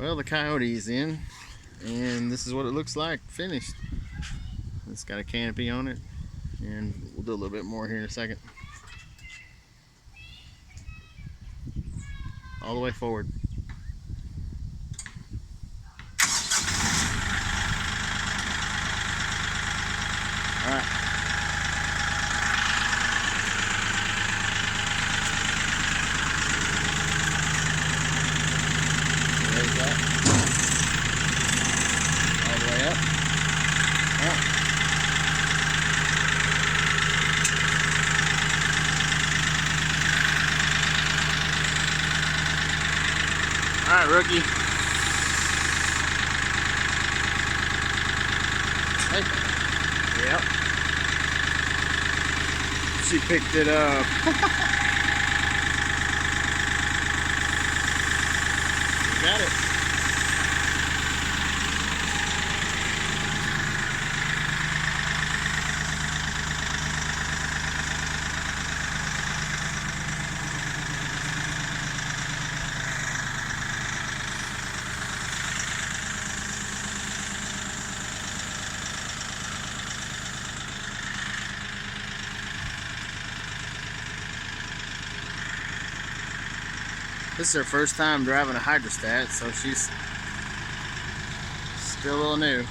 Well, the Coyote's in, and this is what it looks like finished. It's got a canopy on it, and we'll do a little bit more here in a second. All the way forward. All right. There's that. All the way up. All right. All right, rookie. Hey. Yep. She picked it up. You got it. This is her first time driving a hydrostat, so she's still a little new.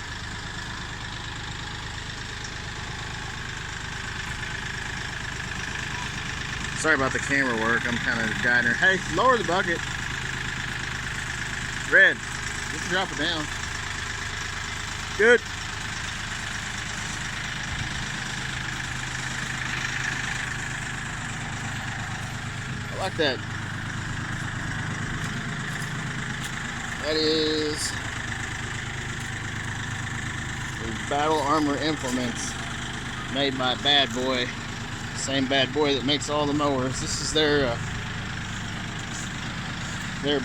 Sorry about the camera work, I'm kind of guiding her. Hey, lower the bucket. Red, you can drop it down. Good. I like that. That is the Battle Armor Implements made by Bad Boy. Same Bad Boy that makes all the mowers. This is their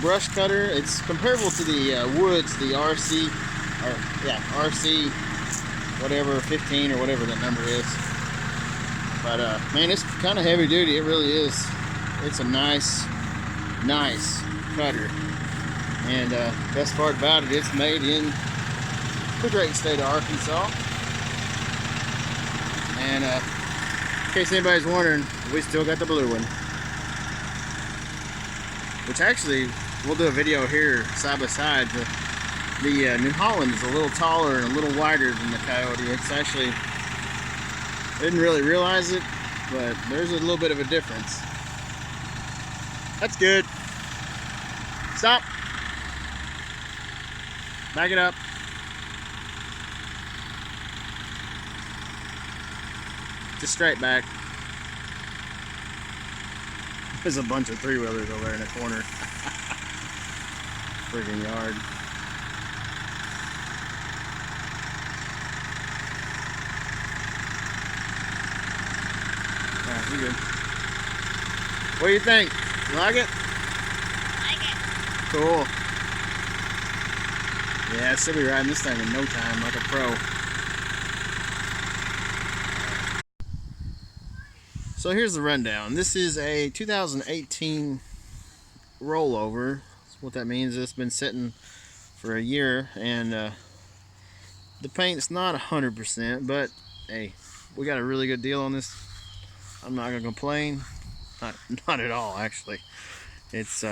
brush cutter. It's comparable to the Woods, the RC, RC, whatever 15 or whatever that number is. But man, it's kind of heavy duty. It really is. It's a nice cutter. And best part about it, it's made in the great state of Arkansas. And in case anybody's wondering, we still got the blue one. Which actually, we'll do a video here side by side. The New Holland is a little taller and a little wider than the Coyote. It's actually, I didn't really realize it, but there's a little bit of a difference. That's good. Stop. Back it up. Just straight back. There's a bunch of three-wheelers over there in the corner. Friggin' yard. Yeah, you're good. What do you think? You like it? Like it. Cool. Yeah, she'll be riding this thing in no time, like a pro. So here's the rundown. This is a 2018 rollover. What that means is it's been sitting for a year, and the paint's not 100%, but hey, we got a really good deal on this. I'm not gonna complain. Not at all, actually. It's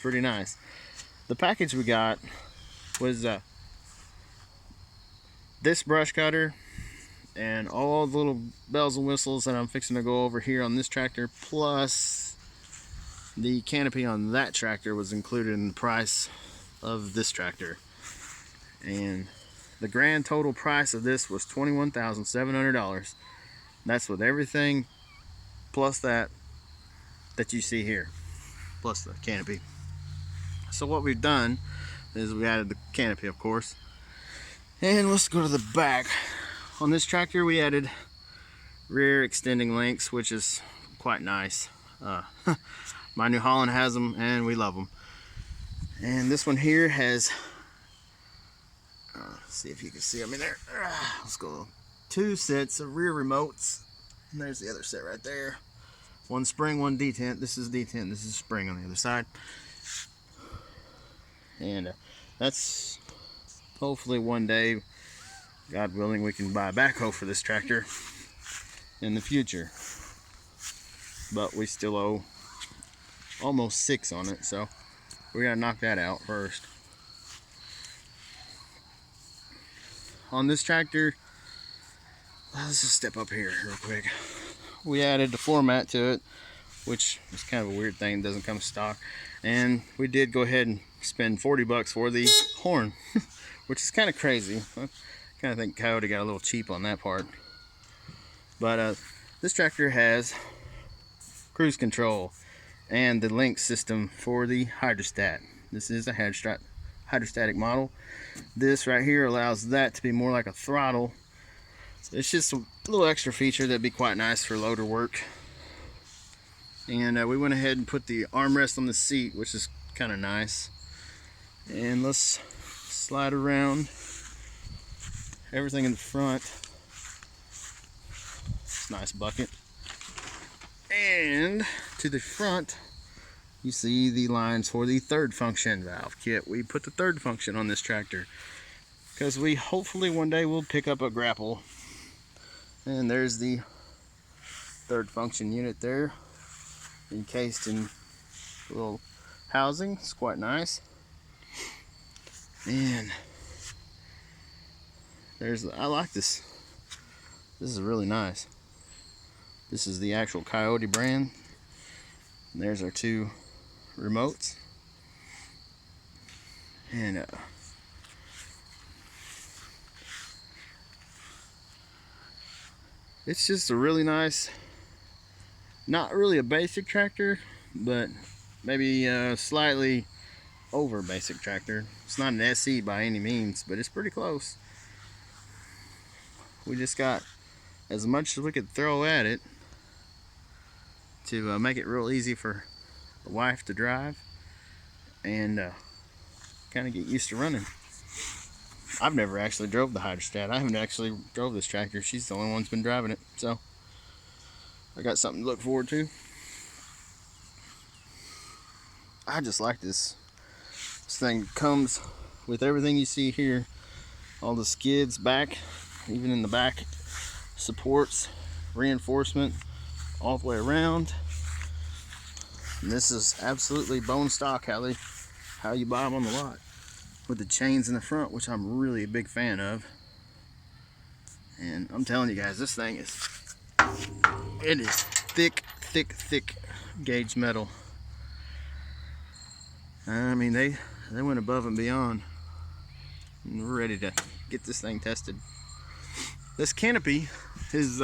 pretty nice. The package we got was this brush cutter and all the little bells and whistles that I'm fixing to go over here on this tractor, plus the canopy on that tractor was included in the price of this tractor. And the grand total price of this was $21,700. That's with everything plus that you see here, plus the canopy. So what we've done is we added the canopy, of course. And let's go to the back. On this tractor we added rear extending links, which is quite nice. My New Holland has them and we love them. And this one here has, let's see if you can see them in there. Let's go. 2 sets of rear remotes. And there's the other set right there. One spring, one detent. This is detent, this is spring on the other side. And that's hopefully one day, God willing, we can buy a backhoe for this tractor in the future. But we still owe almost $6 on it, so we gotta knock that out first. On this tractor, let's just step up here real quick. We added the floor mat to it, which is kind of a weird thing, it doesn't come stock. And we did go ahead and spend $40 for the horn, which is kind of crazy. I kind of think Kioti got a little cheap on that part. But this tractor has cruise control and the link system for the hydrostat. This is a hydrostatic model. This right here allows that to be more like a throttle. It's just a little extra feature that'd be quite nice for loader work. And we went ahead and put the armrest on the seat, which is kind of nice. And let's slide around everything in the front. It's a nice bucket. And to the front, you see the lines for the third function valve kit. We put the third function on this tractor because we hopefully one day will pick up a grapple. And there's the third function unit there, encased in a little housing. It's quite nice. And I like this. This is really nice. This is the actual Kioti brand. And there's our two remotes. And it's just a really nice, not really a basic tractor, but maybe slightly over basic tractor. It's not an SE by any means, but it's pretty close. We just got as much as we could throw at it to make it real easy for the wife to drive and kind of get used to running. I've never actually drove the hydrostat. I haven't actually drove this tractor. She's the only one that's been driving it, so I got something to look forward to. I just like this. This thing comes with everything you see here. All the skids back, even in the back, supports, reinforcement all the way around. And this is absolutely bone stock how you buy them on the lot, with the chains in the front, which I'm really a big fan of. And I'm telling you guys, this thing is thick gauge metal. I mean, they went above and beyond, and we're ready to get this thing tested. This Canopy is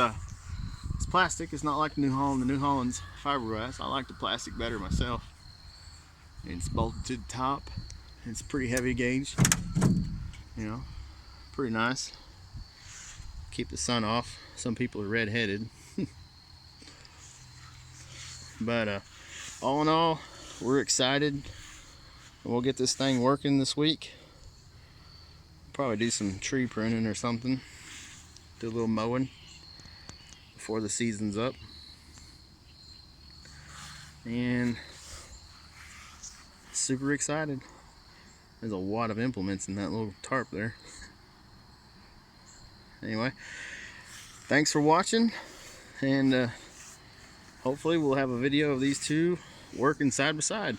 it's plastic. It's not like the New Holland. The New Holland's fiberglass. I like the plastic better myself. It's bolted to the top. It's pretty heavy gauge. You know, pretty nice. Keep the sun off. Some people are red-headed. But all in all, we're excited. We'll get this thing working this week. Probably do some tree pruning or something. Do a little mowing before the season's up. And super excited. There's a lot of implements in that little tarp there. Anyway, thanks for watching, and hopefully we'll have a video of these two working side by side.